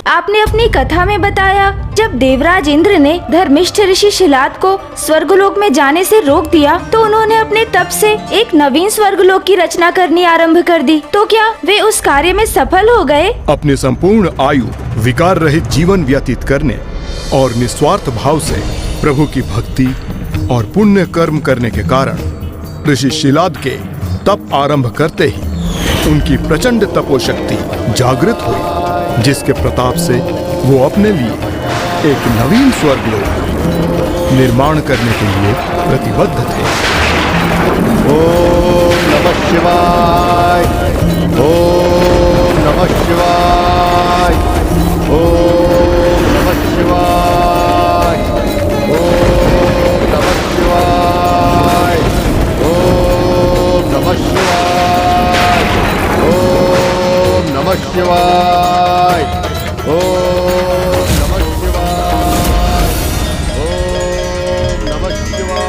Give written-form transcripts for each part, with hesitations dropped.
आपने अपनी कथा में बताया जब देवराज इंद्र ने धर्मिष्ठ ऋषि शिलाद को स्वर्गलोक में जाने से रोक दिया तो उन्होंने अपने तप से एक नवीन स्वर्गलोक की रचना करनी आरंभ कर दी। तो क्या वे उस कार्य में सफल हो गए? अपनी संपूर्ण आयु विकार रहित जीवन व्यतीत करने और निस्वार्थ भाव से प्रभु की भक्ति और पुण्य कर्म करने के कारण ऋषि शिलाद के तप आरंभ करते ही उनकी प्रचंड तपोशक्ति जागृत हुई, जिसके प्रताप से वो अपने लिए एक नवीन स्वर्गलोक निर्माण करने के लिए प्रतिबद्ध थे। ओम नमः शिवाय, ओम नमः शिवाय, ओम नमः शिवाय, ओम नमः शिवाय, ओम नमः शिवाय, ओम नमः शिवाय, ओम नमः शिवाय, ओम नमः शिवाय।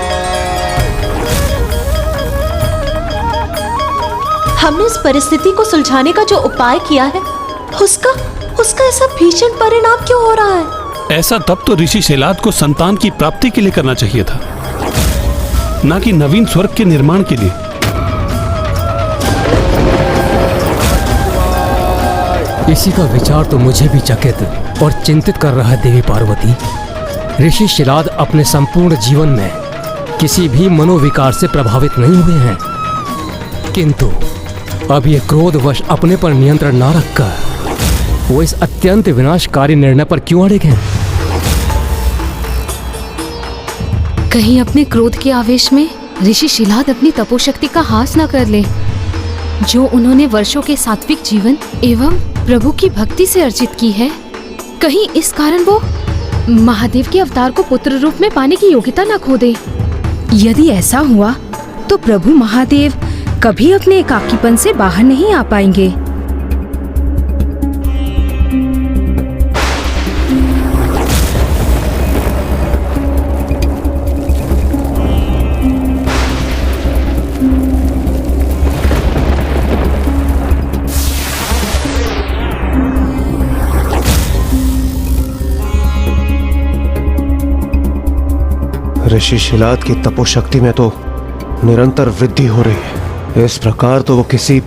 हमने इस परिस्थिति को सुलझाने का जो उपाय किया है उसका ऐसा भीषण परिणाम क्यों हो रहा है? ऐसा तब तो ऋषि शिलाद को संतान की प्राप्ति के लिए करना चाहिए था, ना कि नवीन स्वर्ग के निर्माण के लिए। इसी का विचार तो मुझे भी चकित और चिंतित कर रहा है देवी पार्वती। ऋषि शिलाद अपने संपूर्ण जीवन में किसी भी मनोविकार से प्रभावित नहीं हुए हैं, किंतु अब ये क्रोधवश अपने पर नियंत्रण ना रखकर वो इस अत्यंत विनाशकारी निर्णय पर क्यों अड़े हैं? कहीं अपने क्रोध के आवेश में ऋषि शिलाद अपनी तपोशक्ति का हास न कर ले, जो उन्होंने वर्षों के सात्विक जीवन एवं प्रभु की भक्ति से अर्जित की है। कहीं इस कारण वो महादेव के अवतार को पुत्र रूप में पाने की योग्यता न खो दे। यदि ऐसा हुआ तो प्रभु महादेव कभी अपने एकाकीपन से बाहर नहीं आ पाएंगे। ऋषि शिलाद की तपोशक्ति में तो निरंतर वृद्धि हो रही है। इस प्रकार तो वो किसी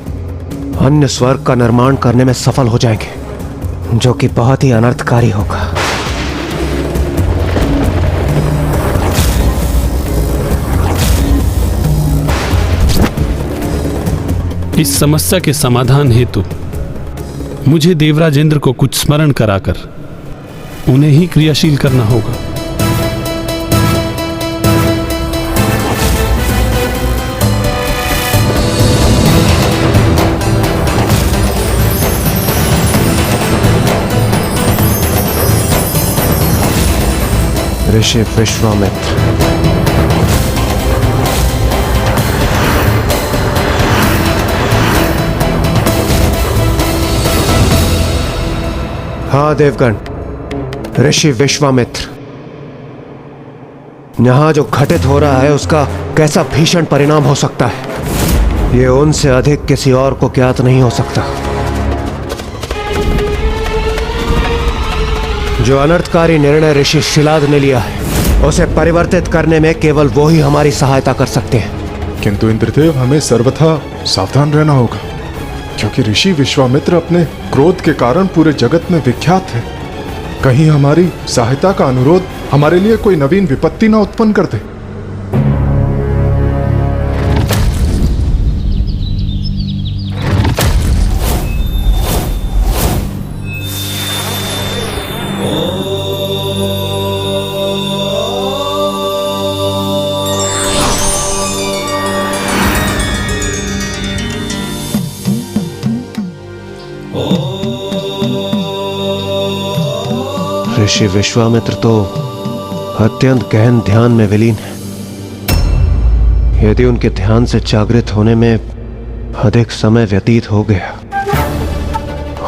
अन्य स्वर्ग का निर्माण करने में सफल हो जाएंगे, जो कि बहुत ही अनर्थकारी होगा। इस समस्या के समाधान हेतु मुझे देवराज इंद्र को कुछ स्मरण कराकर उन्हें ही क्रियाशील करना होगा। ऋषि विश्वामित्र, हाँ देवगण, ऋषि विश्वामित्र, यहां जो घटित हो रहा है उसका कैसा भीषण परिणाम हो सकता है, ये उनसे अधिक किसी और को ज्ञात नहीं हो सकता। जो अनर्थकारी निर्णय ऋषि शिलाद ने लिया है उसे परिवर्तित करने में केवल वो ही हमारी सहायता कर सकते हैं। किंतु इंद्रदेव, हमें सर्वथा सावधान रहना होगा, क्योंकि ऋषि विश्वामित्र अपने क्रोध के कारण पूरे जगत में विख्यात है। कहीं हमारी सहायता का अनुरोध हमारे लिए कोई नवीन विपत्ति न उत्पन्न कर दे। ऋषि विश्वामित्र तो अत्यंत गहन ध्यान में विलीन है। यदि उनके ध्यान से जागृत होने में अधिक समय व्यतीत हो गया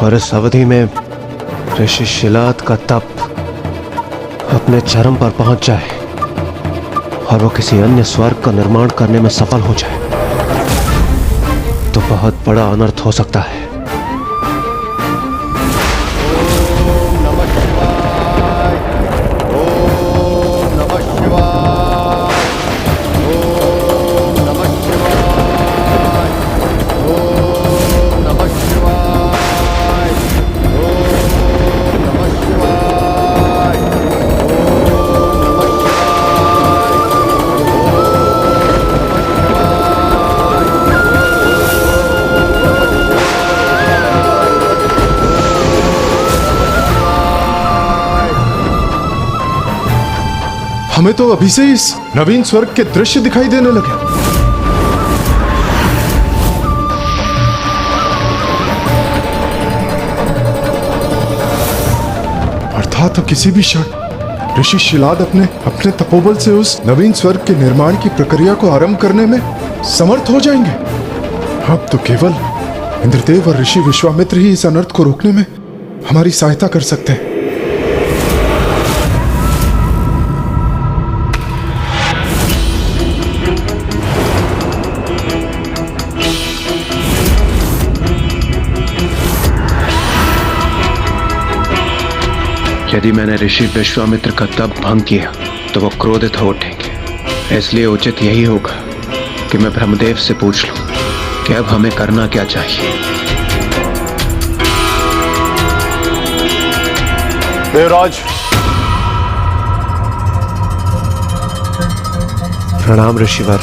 और इस अवधि में ऋषि शिलाद का तप अपने चरम पर पहुंच जाए और वो किसी अन्य स्वर्ग का निर्माण करने में सफल हो जाए, तो बहुत बड़ा अनर्थ हो सकता है। हमें तो अभी से इस नवीन स्वर्ग के दृश्य दिखाई देने लगे। अर्थात किसी भी क्षण ऋषि शिलाद अपने तपोबल से उस नवीन स्वर्ग के निर्माण की प्रक्रिया को आरंभ करने में समर्थ हो जाएंगे। अब तो केवल इंद्रदेव और ऋषि विश्वामित्र ही इस अनर्थ को रोकने में हमारी सहायता कर सकते हैं। यदि मैंने ऋषि विश्वामित्र का तप भंग किया तो वो क्रोधित हो उठेंगे। इसलिए उचित यही होगा कि मैं ब्रह्मदेव से पूछ लूं कि अब हमें करना क्या चाहिए। देवराज, प्रणाम ऋषिवर।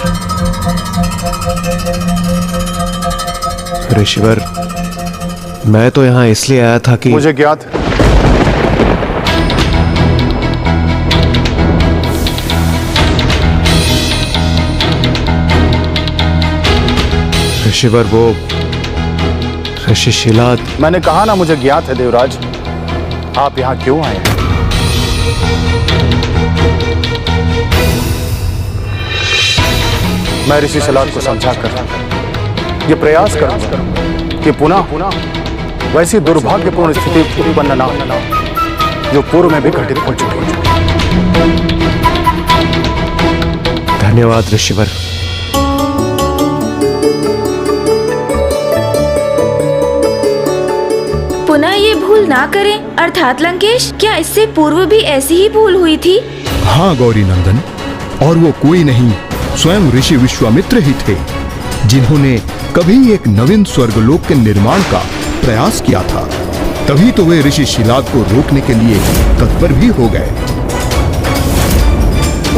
ऋषिवर, मैं तो यहां इसलिए आया था कि मुझे ज्ञात है। ऋषिवर, वो ऋषि शिलाद। मैंने कहा ना मुझे ज्ञात है देवराज। आप यहां क्यों आए हैं? मैं ऋषि शिलाद को समझा कर ये प्रयास करूंगा कि पुनः वैसी दुर्भाग्यपूर्ण स्थिति उत्पन्न ना हो जो पूर्व में भी घटित हो चुकी है। धन्यवाद ऋषिवर। पुनः ये भूल ना करें। अर्थात लंकेश, क्या इससे पूर्व भी ऐसी ही भूल हुई थी? हाँ गौरी नंदन, और वो कोई नहीं स्वयं ऋषि विश्वामित्र ही थे जिन्होंने कभी एक नवीन स्वर्गलोक के निर्माण का प्रयास किया था। तभी तो वे ऋषि शिलाद को रोकने के लिए तत्पर भी हो गए।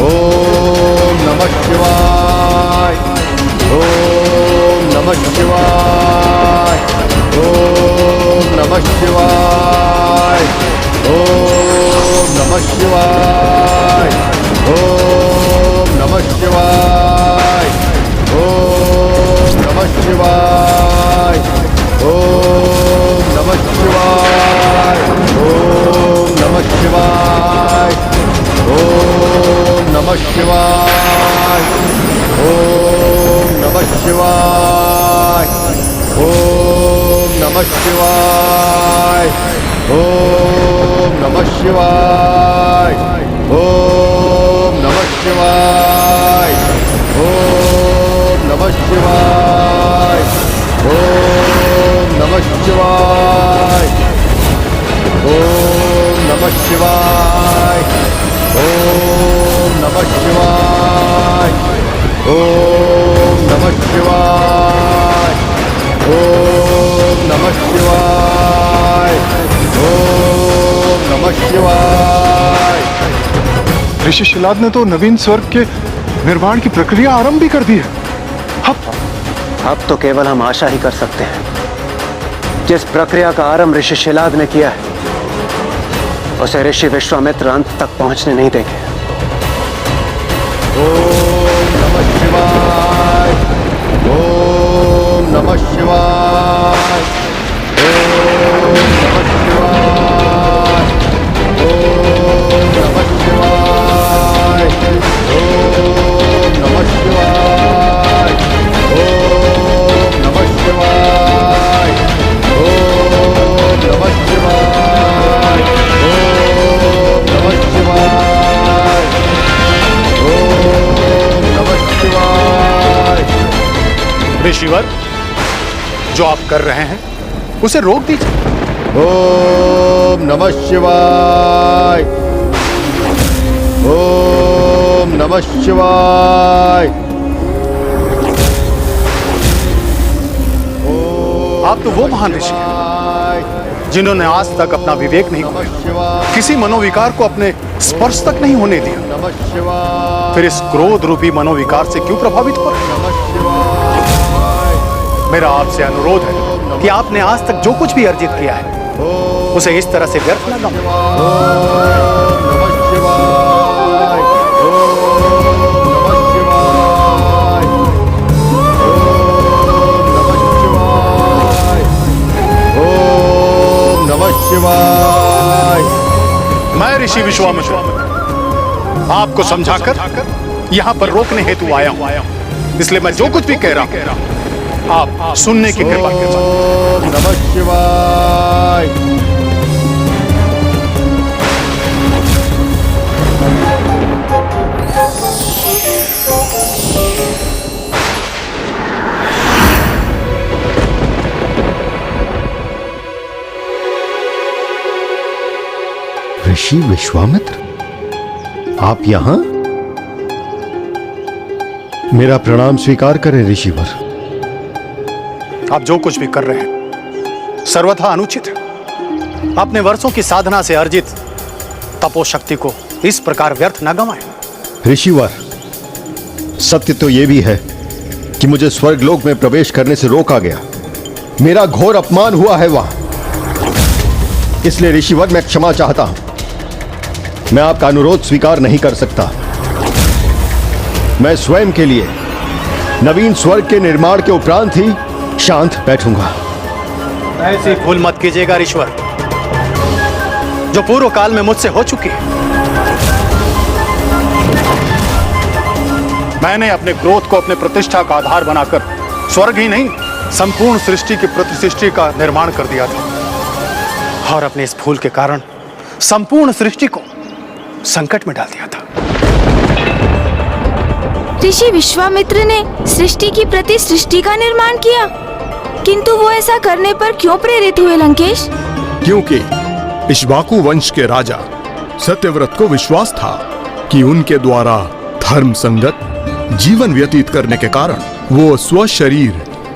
ओम नमः शिवाय, ओम नमः शिवाय, ओम नमः शिवाय, ओम नमः शिवाय, ओम नमः शिवाय, ओम नमः शिवाय, ओम नमः शिवाय, ओम नमः शिवाय, ओम नमः शिवाय, ओम नमः शिवाय, ओम नमः शिवाय, ओम नमः शिवाय, ओम नमः शिवाय, ओम नमः शिवाय, ओम नमः शिवाय, ओम नमः शिवाय, ओम नमः शिवाय, ओम नमः शिवाय, ओम नमः शिवाय, ओम नमः शिवाय। ऋषि शिलाद ने तो नवीन स्वर्ग के निर्माण की प्रक्रिया आरंभ भी कर दी है। अब तो केवल हम आशा ही कर सकते हैं। जिस प्रक्रिया का आरंभ ऋषि शिलाद ने किया है उसे ऋषि विश्वामित्र अंत तक पहुंचने नहीं देंगे। ओम नमः शिवाय, ओम नमः शिवाय, ओम नमः शिवाय, ओम नमः शिवाय, ओम नमः शिवाय, ओम नमः शिवाय, ओम नमः शिवाय, ओम नमः शिवाय, ओम नमः शिवाय। ऋषिवर, जो आप कर रहे हैं उसे रोक दीजिए। ओम नमः शिवाय, ओम नमः शिवाय। आप तो वो महान ऋषि हैं जिन्होंने आज तक अपना विवेक नहीं खोया, किसी मनोविकार को अपने स्पर्श तक नहीं होने दिया। फिर इस क्रोध रूपी मनोविकार से क्यों प्रभावित हो रहे हैं? मेरा आपसे अनुरोध है कि आपने आज तक जो कुछ भी अर्जित किया है उसे इस तरह से व्यर्थ न गवाएं। ओम नमः शिवाय, शिवाय। मैं ऋषि विश्वामित्र आपको समझाकर यहाँ पर रोकने हेतु आया हूँ, इसलिए मैं जो कुछ भी कह रहा हूँ आप सुनने की कृपा कीजिए। नमः शिवाय। ऋषि विश्वामित्र, आप यहां? मेरा प्रणाम स्वीकार करें ऋषिवर। आप जो कुछ भी कर रहे हैं सर्वथा अनुचित है। अपने वर्षों की साधना से अर्जित तपोशक्ति को इस प्रकार व्यर्थ न गंवाएं। ऋषिवर, सत्य तो यह भी है कि मुझे स्वर्गलोक में प्रवेश करने से रोका गया। मेरा घोर अपमान हुआ है वहां, इसलिए ऋषिवर मैं क्षमा चाहता हूं। मैं आपका अनुरोध स्वीकार नहीं कर सकता। मैं स्वयं के लिए नवीन स्वर्ग के निर्माण के उपरांत ही शांत बैठूंगा। ऐसी भूल मत कीजिएगा ऋषिवर, जो पूर्व काल में मुझसे हो चुकी है। मैंने अपने क्रोध को अपने प्रतिष्ठा का आधार बनाकर स्वर्ग ही नहीं संपूर्ण सृष्टि की प्रतिसृष्टि का निर्माण कर दिया था, और अपने इस भूल के कारण संपूर्ण सृष्टि को संकट में डाल दिया था। ऋषि विश्वामित्र ने सृष्टि की प्रति सृष्टि का निर्माण किया, किंतु वो ऐसा करने पर क्यों प्रेरित हुए लंकेश? क्योंकि इक्ष्वाकु वंश के राजा सत्यव्रत को विश्वास था कि उनके द्वारा धर्म संगत जीवन व्यतीत करने के कारण वो स्वशरीर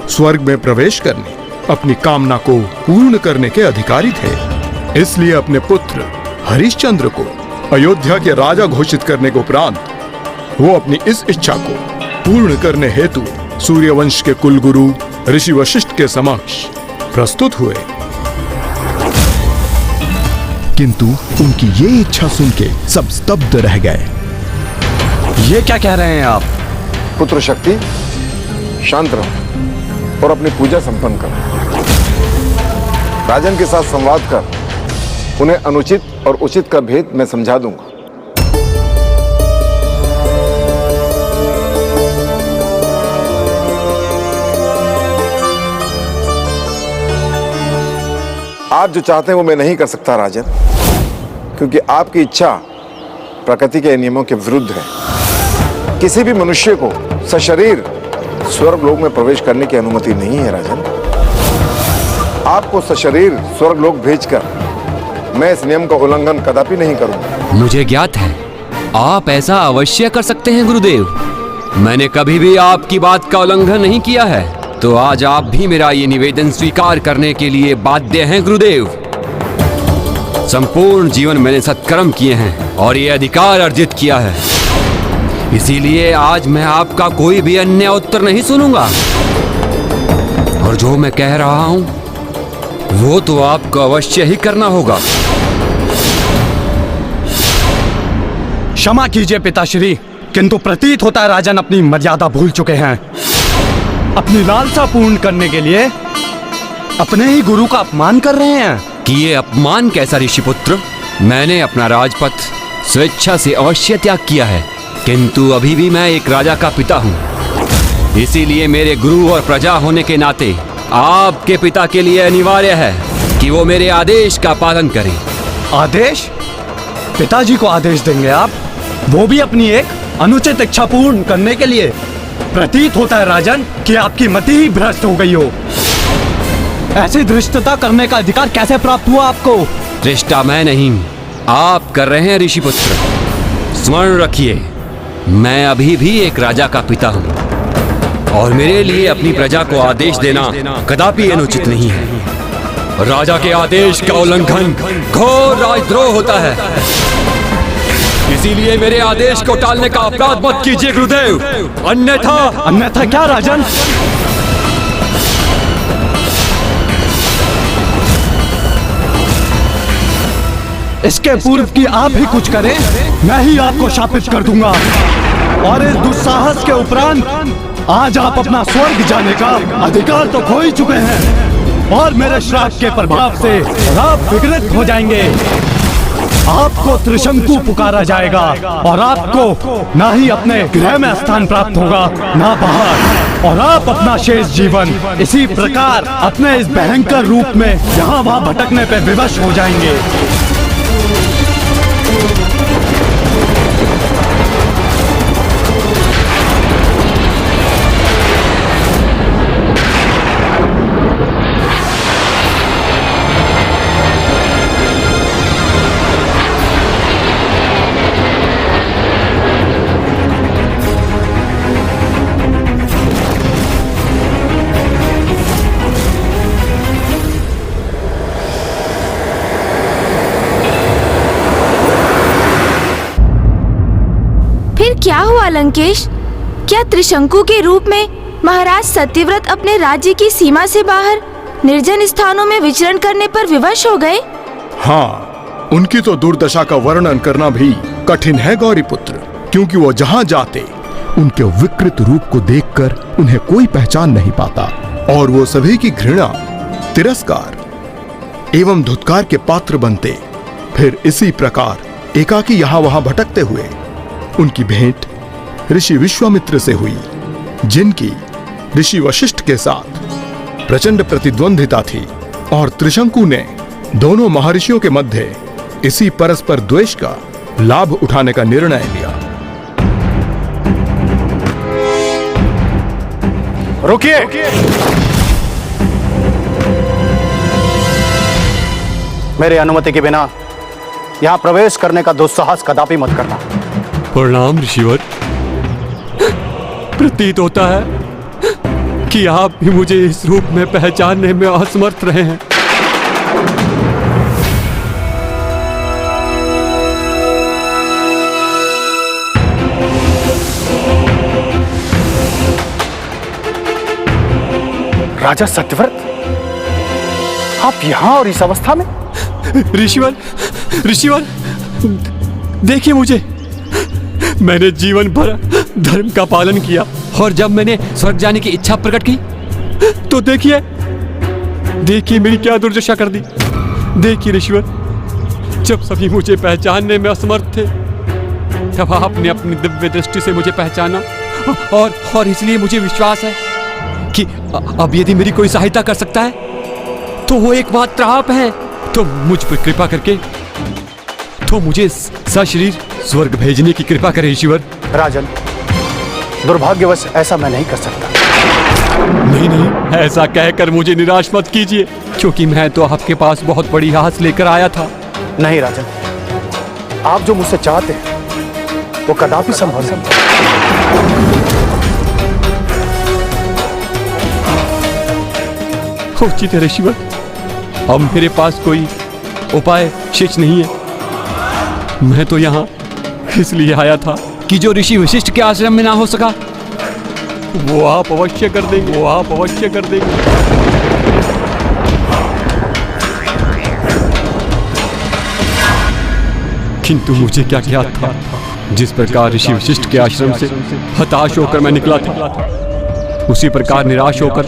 स्वर्ग में प्रवेश करने, अपनी कामना को पूर्ण करने के अधिकारी थे। इसलिए अपने पुत्र हरिश्चंद्र को अयोध्या के राजा घोषित करने के उपरांत वो अपनी इस इच्छा को पूर्ण करने हेतु सूर्यवंश के कुलगुरु ऋषि वशिष्ठ के समक्ष प्रस्तुत हुए। किंतु उनकी ये इच्छा सुन के सब स्तब्ध रह गए। ये क्या कह रहे हैं आप? पुत्र शक्ति, शांत रहो और अपनी पूजा संपन्न करो। राजन के साथ संवाद कर उन्हें अनुचित और उचित का भेद मैं समझा दूंगा। आप जो चाहते हैं वो मैं नहीं कर सकता राजन, क्योंकि आपकी इच्छा प्रकृति के नियमों के विरुद्ध है। किसी भी मनुष्य को सशरीर स्वर्गलोक में प्रवेश करने की अनुमति नहीं है राजन। आपको सशरीर स्वर्गलोक भेजकर मैं इस नियम का उल्लंघन कदापि नहीं करूंगा। मुझे ज्ञात है आप ऐसा अवश्य कर सकते हैं गुरुदेव। मैंने कभी भी आपकी बात का उल्लंघन नहीं किया है, तो आज आप भी मेरा ये निवेदन स्वीकार करने के लिए बाध्य हैं गुरुदेव। संपूर्ण जीवन मैंने सत्कर्म किए हैं और ये अधिकार अर्जित किया है, इसीलिए आज मैं आपका कोई भी अन्य उत्तर नहीं सुनूंगा। और जो मैं कह रहा हूं वो तो आपको अवश्य ही करना होगा। क्षमा कीजिए पिताश्री, किंतु प्रतीत होता है राजन अपनी मर्यादा भूल चुके हैं। अपनी लालसा पूर्ण करने के लिए अपने ही गुरु का अपमान कर रहे हैं। कि ये अपमान कैसा ऋषिपुत्र? मैंने अपना राजपथ स्वेच्छा से अवश्य त्याग किया है, किंतु अभी भी मैं एक राजा का पिता हूँ। इसीलिए मेरे गुरु और प्रजा होने के नाते आपके पिता के लिए अनिवार्य है कि वो मेरे आदेश का पालन करें। आदेश? पिताजी को आदेश देंगे आप, वो भी अपनी एक अनुचित इच्छा पूर्ण करने के लिए? प्रतीत होता है राजन कि आपकी मति ही भ्रष्ट हो गई हो। ऐसी धृष्टता करने का अधिकार कैसे प्राप्त हुआ आपको? धृष्टा मैं नहीं, आप कर रहे हैं ऋषिपुत्र। स्मरण रखिए, मैं अभी भी एक राजा का पिता हूँ और मेरे लिए अपनी प्रजा को आदेश देना कदापि अनुचित नहीं है। राजा के आदेश का उल्लंघन घोर राजद्रोह होता है, इसीलिए मेरे आदेश को टालने का अपराध मत कीजिए गुरुदेव, अन्यथा क्या राजन? इसके पूर्व की आप ही कुछ करें, मैं ही आपको शापित कर दूंगा। और इस दुस्साहस के उपरांत आज आप अपना स्वर्ग जाने का अधिकार तो खो ही चुके हैं। और मेरे श्राप के प्रभाव से आप विकृत हो जाएंगे। आपको त्रिशंकु पुकारा जाएगा और आपको ना ही अपने गृह में स्थान प्राप्त होगा ना बाहर, और आप अपना शेष जीवन इसी प्रकार अपने इस भयंकर रूप में यहाँ वहाँ भटकने पे विवश हो जाएंगे। फिर क्या हुआ लंकेश? क्या त्रिशंकु के रूप में महाराज सत्यव्रत अपने राज्य की सीमा से बाहर निर्जन स्थानों में विचरण करने पर विवश हो गए? हाँ, उनकी तो दुर्दशा का वर्णन करना भी कठिन है गौरीपुत्र, क्योंकि वो जहाँ जाते उनके विकृत रूप को देखकर उन्हें कोई पहचान नहीं पाता और वो सभी की घृणा, तिरस्कार एवं धुतकार के पात्र बनते। फिर इसी प्रकार एकाकी यहाँ वहाँ भटकते हुए उनकी भेंट ऋषि विश्वामित्र से हुई, जिनकी ऋषि वशिष्ठ के साथ प्रचंड प्रतिद्वंदिता थी, और त्रिशंकु ने दोनों महर्षियों के मध्य इसी परस्पर द्वेष का लाभ उठाने का निर्णय लिया। रुकिए। मेरे अनुमति के बिना यहाँ प्रवेश करने का दुस्साहस कदापि मत करना। प्रणाम ऋषिवर। प्रतीत होता है कि आप भी मुझे इस रूप में पहचानने में असमर्थ रहे हैं। राजा सत्यव्रत, आप यहाँ और इस अवस्था में? ऋषिवर, ऋषिवर, देखिए मुझे। मैंने जीवन भर धर्म का पालन किया और जब मैंने स्वर्ग जाने की इच्छा प्रकट की तो देखिए मेरी क्या दुर्दशा कर दी। देखिए ऋषिवर, जब सभी मुझे पहचानने में असमर्थ थे तब आपने अपनी दिव्य दृष्टि से मुझे पहचाना, और इसलिए मुझे विश्वास है कि अब यदि मेरी कोई सहायता कर सकता है तो वो एकमात्र आप हैं। तो मुझ पर कृपा करके तो मुझे सशरीर स्वर्ग भेजने की कृपा करें ईश्वर। राजन, दुर्भाग्यवश ऐसा मैं नहीं कर सकता। नहीं, ऐसा कहकर मुझे निराश मत कीजिए, क्योंकि मैं तो आपके पास बहुत बड़ी आस लेकर आया था। नहीं राजन, आप जो मुझसे चाहते हैं वो कदापि संभव नहीं। उचित है ऋषिवर, अब मेरे पास कोई उपाय शेष नहीं है। मैं तो यहाँ इसलिए आया था कि जो ऋषि वशिष्ठ के आश्रम में ना हो सका वो आप अवश्य कर देंगे, वो आप अवश्य कर देंगे। किंतु मुझे क्या ज्ञात था, जिस प्रकार ऋषि वशिष्ठ के आश्रम से हताश होकर मैं निकला था, उसी प्रकार निराश होकर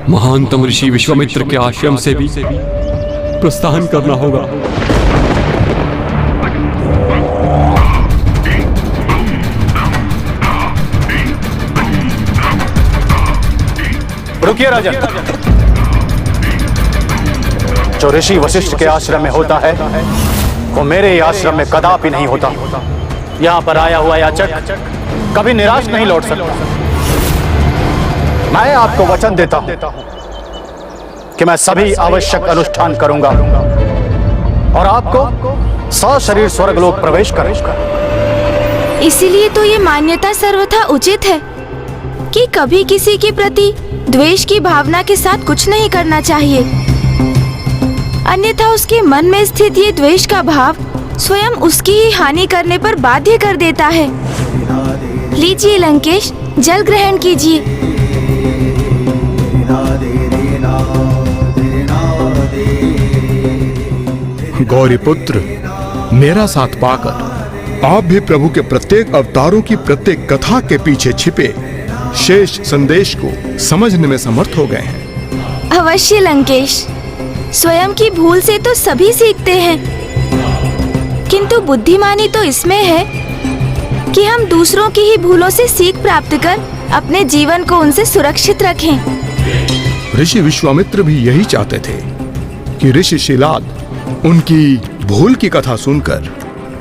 महानतम ऋषि विश्वामित्र के आश्रम से भी प्रस्थान करना होगा। रुकिए राजन, जो ऋषि वशिष्ठ के आश्रम में होता है वो मेरे आश्रम में कदापि नहीं होता। यहाँ पर आया हुआ याचक कभी निराश नहीं लौट सकता। मैं आपको वचन देता हूँ कि मैं सभी आवश्यक अनुष्ठान करूंगा और आपको सशरीर स्वर्गलोक प्रवेश करूंगा। इसीलिए तो ये मान्यता सर्वथा उचित है कि कभी किसी के प्रति द्वेष की भावना के साथ कुछ नहीं करना चाहिए, अन्यथा उसके मन में स्थित ये द्वेष का भाव स्वयं उसकी ही हानि करने पर बाध्य कर देता है। लीजिए लंकेश, जल ग्रहण कीजिए। गौरीपुत्र, मेरा साथ पाकर आप भी प्रभु के प्रत्येक अवतारों की प्रत्येक कथा के पीछे छिपे शेष संदेश को समझने में समर्थ हो गए हैं। अवश्य लंकेश, स्वयं की भूल से तो सभी सीखते हैं, किंतु बुद्धिमानी तो इसमें है कि हम दूसरों की ही भूलों से सीख प्राप्त कर अपने जीवन को उनसे सुरक्षित रखें। ऋषि विश्वामित्र भी यही चाहते थे कि ऋषि शिलाद उनकी भूल की कथा सुनकर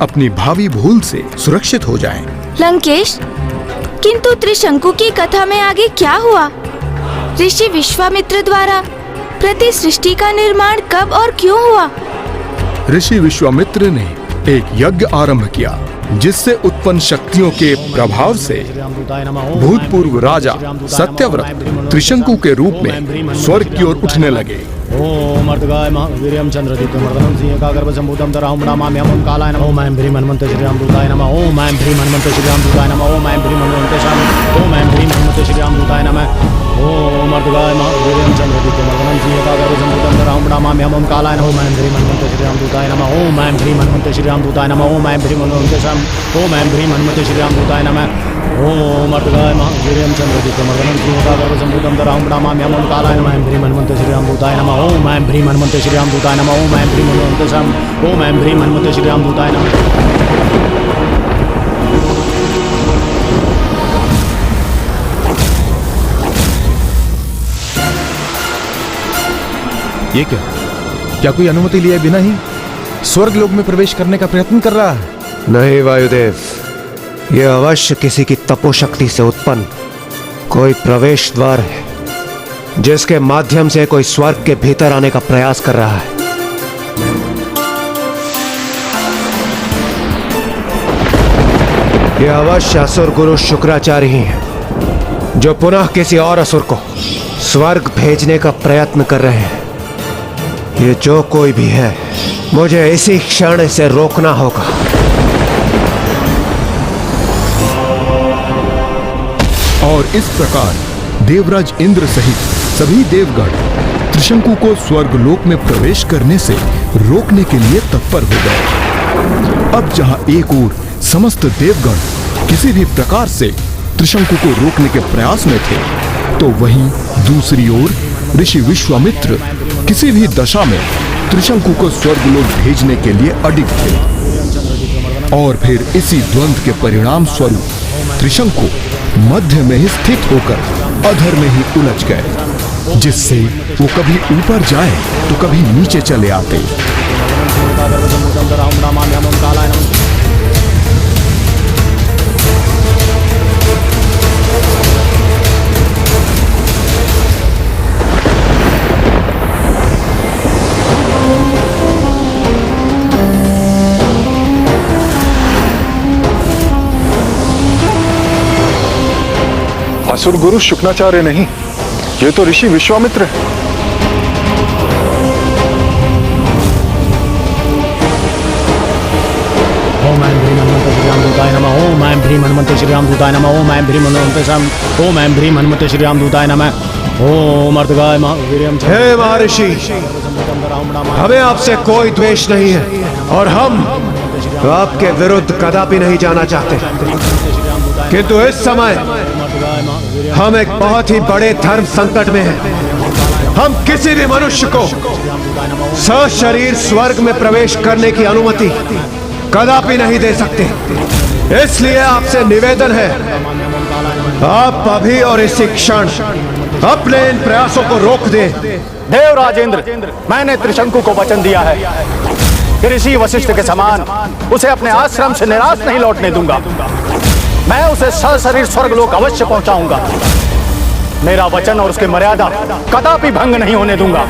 अपनी भावी भूल से सुरक्षित हो जाएं। लंकेश, किंतु त्रिशंकु की कथा में आगे क्या हुआ? ऋषि विश्वामित्र द्वारा प्रति सृष्टि का निर्माण कब और क्यों हुआ? ऋषि विश्वामित्र ने एक यज्ञ आरंभ किया, जिससे उत्पन्न शक्तियों के प्रभाव से भूतपूर्व राजा सत्यव्रत त्रिशंकु के रूप में स्वर्ग की ओर उठने लगे। ओम अर्धगाय महावीर्यं चंद्रदीप्तमर्दनं सिंहकागर्भसम्भूतं तराहुं नमाम्यहं कालाय नमः। ओम ऐं ह्रीं हनुमते श्री रामदूताय नमः। ओम ऐं ह्रीं हनुमते श्री रामदूताय नमः। ओम ऐं ह्रीं हनुमते ओम ऐं ह्रीं हनुमते श्री रामदूताय नमः। ओम अर्धगाय महावीर्यं चंद्रदीप्तमर्दनं सिंहकागर्भसम्भूतं तराहुं नमाम्यहं कालाय नमः। ओम ऐं ह्रीं हनुमते श्री रामदूताय नमः। ओम ऐं ह्रीं हनुमते श्री रामदूताय नमः। ओम ऐं ह्रीं हनुमते श्री रामदूताय नमः। ओम अर्धगाय महावीर्यं चंद्रदीप्तमर्दनं सिंहकागर्भसम्भूतं तराहुं नमाम्यहं कालाय नमः। ओम ह्रीं हनुमते श्री रामदूताय नमः। ओम ऐं ह्रीं हनुमते श्री रामदूताय नमः। ओम ऐं ह्रीं हनुमते श्री रामदूताय नमः। ये क्या कोई अनुमति लिए बिना ही स्वर्ग लोक में प्रवेश करने का प्रयत्न कर रहा है? नहीं वायुदेव, यह अवश्य किसी की तपोशक्ति से उत्पन्न कोई प्रवेश द्वार है, जिसके माध्यम से कोई स्वर्ग के भीतर आने का प्रयास कर रहा है। यह अवश्य असुर गुरु शुक्राचार्य ही है, जो पुनः किसी और असुर को स्वर्ग भेजने का प्रयत्न कर रहे हैं। ये जो कोई भी है, मुझे इसी क्षण इसे रोकना होगा। और इस प्रकार देवराज इंद्र सहित सभी देवगण त्रिशंकु को स्वर्गलोक में प्रवेश करने से रोकने के लिए तत्पर हो गए। अब जहां एक ओर समस्त देवगण किसी भी प्रकार से त्रिशंकु को रोकने के प्रयास में थे, तो वहीं दूसरी ओर ऋषि विश्वामित्र किसी भी दशा में त्रिशंकु को स्वर्गलोक भेजने के लिए अडिग थे। और फिर इसी द्वंद्व के परिणाम स्वरूप त्रिशंकु मध्य में ही स्थित होकर अधर में ही उलझ गए, जिससे वो कभी ऊपर जाए तो कभी नीचे चले आते। असुर गुरु शुक्राचार्य नहीं, ये तो ऋषि विश्वामित्र है। ओम ऐं ह्रीं हनुमते श्री रामदूताय नमः। ओम ऐं ह्रीं हनुमते श्री रामदूताय नमः। ओम ऐं ह्रीं हनुमते श्री रामदूताय नमः। ओम अर्धगाय महावीर्यं। हे महर्षि, हमें आपसे कोई द्वेष नहीं है और हम आपके विरुद्ध कदापि नहीं जाना चाहते, किंतु इस समय हम एक बहुत ही बड़े धर्म संकट में हैं। हम किसी भी मनुष्य को सशरीर स्वर्ग में प्रवेश करने की अनुमति कदापि नहीं दे सकते। इसलिए आपसे निवेदन है, आप अभी और इसी क्षण अपने इन प्रयासों को रोक दें। देवराज इंद्र, मैंने त्रिशंकु को वचन दिया है कि ऋषि वशिष्ठ के समान उसे अपने आश्रम से निराश नहीं लौटने दूंगा। मैं उसे सशरीर स्वर्गलोक अवश्य पहुंचाऊंगा। मेरा वचन और उसकी मर्यादा कदापि भंग नहीं होने दूंगा।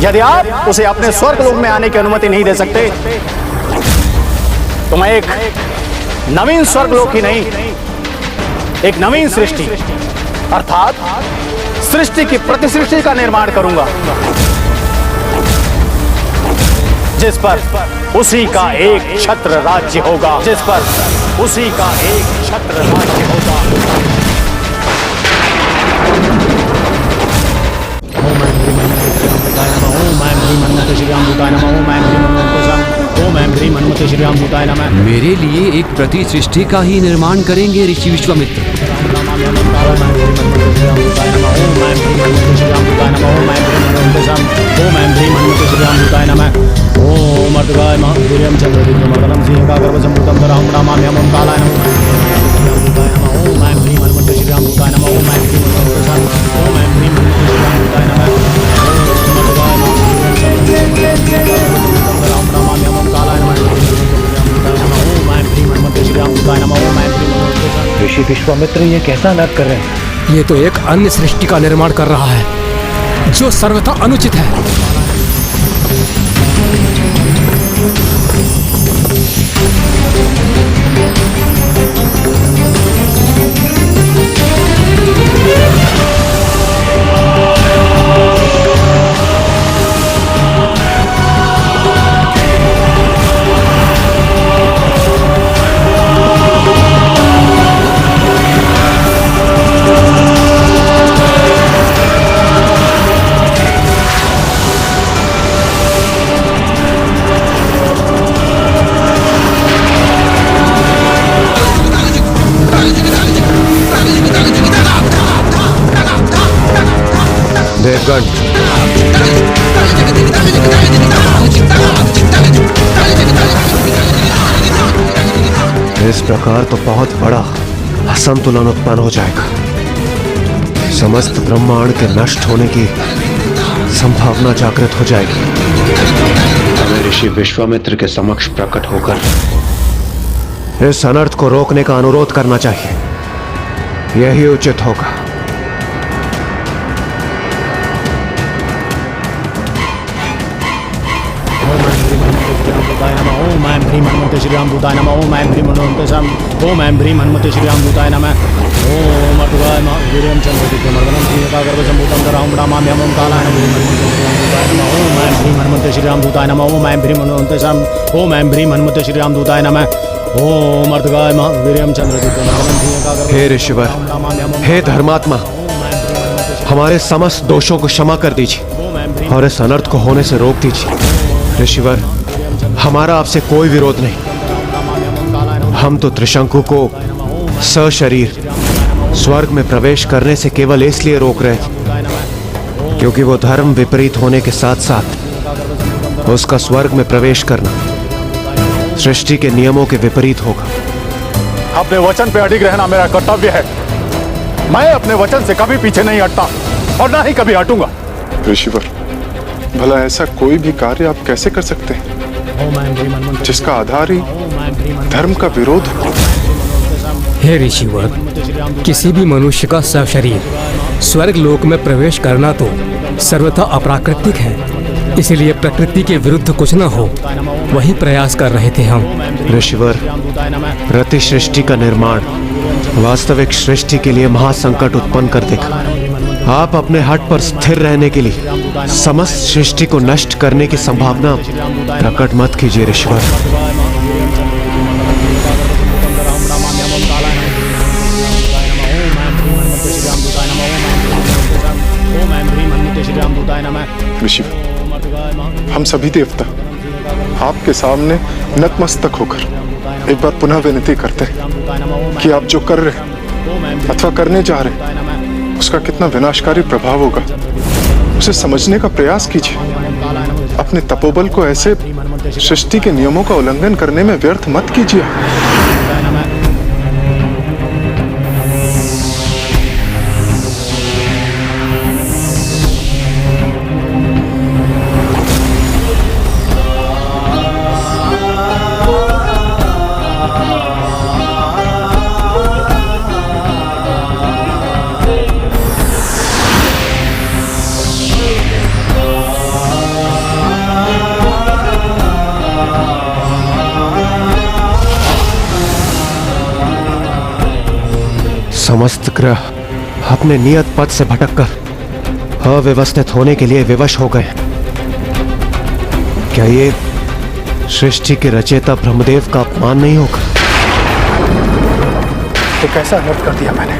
यदि आप उसे अपने स्वर्गलोक में आने की अनुमति नहीं दे सकते, तो मैं एक नवीन स्वर्गलोक ही नहीं, एक नवीन सृष्टि अर्थात सृष्टि की प्रतिसृष्टि का निर्माण करूंगा, जिस पर उसी का एक छत्र राज्य होगा, जिस पर उसी का एक छत्र राज्य होगा। ओम ऐं ह्रीं हनुमते श्री रामदूताय नमः। ओम ऐं ह्रीं हनुमते श्री रामदूताय नमः। मेरे लिए एक प्रति सृष्टि का ही निर्माण करेंगे ऋषि विश्वामित्र। ओम ऐं ह्रीं हनुमते श्री रामदूताय नमः। ओम ऐं ह्रीं हनुमते श्री रामदूताय नमः ओम ऐं ह्रीं हनुमते श्री रामदूताय नमः ओम अर्धगाय महावीर्यं चंद्रदीप्तमर्दनं सिंहकागर्भसम्भूतं धरां प्रणमाम्यहम् ओम कालाय नमः ओम ऐं ह्रीं हनुमते श्री रामदूताय नमः ओम ऐं ह्रीं हनुमते श्री रामदूताय नमः ओम अर्धगाय महावीर्यं चंद्रदीप्तमर्दनं धरां प्रणमाम्यहम् ओम कालाय नमः ओम ऐं ह्रीं हनुमते श्री रामदूताय नमः ओम ऐं ह्रीं हनुमते श्री ऋषि विश्वामित्र ये कैसा नाटक कर रहे हैं? ये तो एक अन्य सृष्टि का निर्माण कर रहा है जो सर्वथा अनुचित है। देवगण, इस प्रकार तो बहुत बड़ा असंतुलन उत्पन्न हो जाएगा। समस्त ब्रह्मांड के नष्ट होने की संभावना जागृत हो जाएगी। हमें ऋषि विश्वामित्र के समक्ष प्रकट होकर इस अनर्थ को रोकने का अनुरोध करना चाहिए। यही उचित होगा। ओम ऐं ह्रीं हनुमते श्री रामदूताय नमः ओम ऐं ह्रीं हनुमते ओम ऐं ह्रीं हनुमते श्री रामदूताय नमः ओम अर्धगाय महावीर्यं चंद्रदीप्तमर्दनं सिंहकागर्भसम्भूतं धरां प्रणमाम्यहम् ओम कालाय नमः ओम ऐं ह्रीं हनुमते श्री रामदूताय नमः ओम ऐं ह्रीं हनुमते श्री रामदूताय नमः ओम अर्धगाय महावीर्यं चंद्रदीप्तमर्दनं सिंहकागर्भसम्भूतं। हे ऋषिवर, हे धर्मात्मा, हमारे समस्त दोषों को क्षमा कर दीजिए और इस अनर्थ को होने से रोक दीजिए। ऋषिवर, हमारा आपसे कोई विरोध नहीं। हम तो त्रिशंकु को सशरीर स्वर्ग में प्रवेश करने से केवल इसलिए रोक रहे थे क्योंकि वो धर्म विपरीत होने के साथ साथ उसका स्वर्ग में प्रवेश करना सृष्टि के नियमों के विपरीत होगा। अपने वचन पे अडिग रहना मेरा कर्तव्य है। मैं अपने वचन से कभी पीछे नहीं हटता और ना ही कभी हटूंगा। ऋषिवर, भला ऐसा कोई भी कार्य आप कैसे कर सकते हैं जिसका आधार ही धर्म का विरोध हो? हे ऋषिवर, किसी भी मनुष्य का सशरीर स्वर्ग लोक में प्रवेश करना तो सर्वथा अप्राकृतिक है। इसलिए प्रकृति के विरुद्ध कुछ न हो, वही प्रयास कर रहे थे हम। ऋषिवर, प्रति सृष्टि का निर्माण वास्तविक सृष्टि के लिए महासंकट उत्पन्न कर देगा। आप अपने हट पर स्थिर रहने के लिए समस्त सृष्टि को नष्ट करने की संभावना प्रकट मत कीजिए ऋषिवर। ऋषिवर, हम सभी देवता आपके सामने नतमस्तक होकर एक बार पुनः विनती करते हैं कि आप जो कर रहे हैं अथवा करने जा रहे हैं उसका कितना विनाशकारी प्रभाव होगा, उसे समझने का प्रयास कीजिए। अपने तपोबल को ऐसे सृष्टि के नियमों का उल्लंघन करने में व्यर्थ मत कीजिए। समस्त ग्रह अपने नियत पथ से भटककर अव्यवस्थित होने के लिए विवश हो गए। क्या ये सृष्टि के रचयिता ब्रह्मदेव का अपमान नहीं होगा? तो कैसा अनर्थ कर दिया मैंने,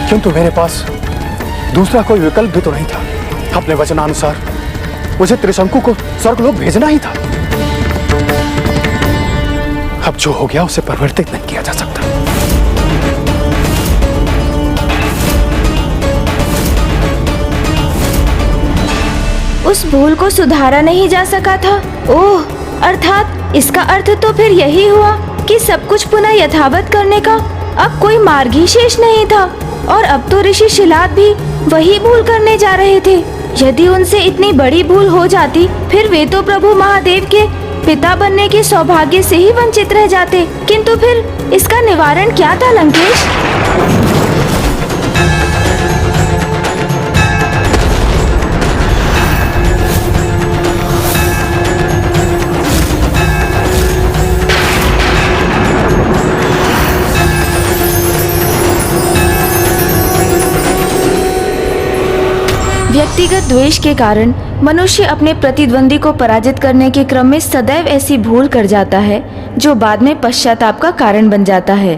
किंतु मेरे पास दूसरा कोई विकल्प भी तो नहीं था। अपने वचनानुसार मुझे त्रिशंकु को स्वर्गलोक भेजना ही था। अब जो हो गया उसे परिवर्तित नहीं किया जा सकता। उस भूल को सुधारा नहीं जा सका था। ओह, अर्थात इसका अर्थ तो फिर यही हुआ कि सब कुछ पुनः यथावत करने का अब कोई मार्ग ही शेष नहीं था। और अब तो ऋषि शिलाद भी वही भूल करने जा रहे थे। यदि उनसे इतनी बड़ी भूल हो जाती, फिर वे तो प्रभु महादेव के पिता बनने के सौभाग्य से ही वंचित रह जाते। किंतु फिर इसका निवारण क्या था लंकेश? व्यक्तिगत द्वेष के कारण मनुष्य अपने प्रतिद्वंदी को पराजित करने के क्रम में सदैव ऐसी भूल कर जाता है जो बाद में पश्चाताप का कारण बन जाता है।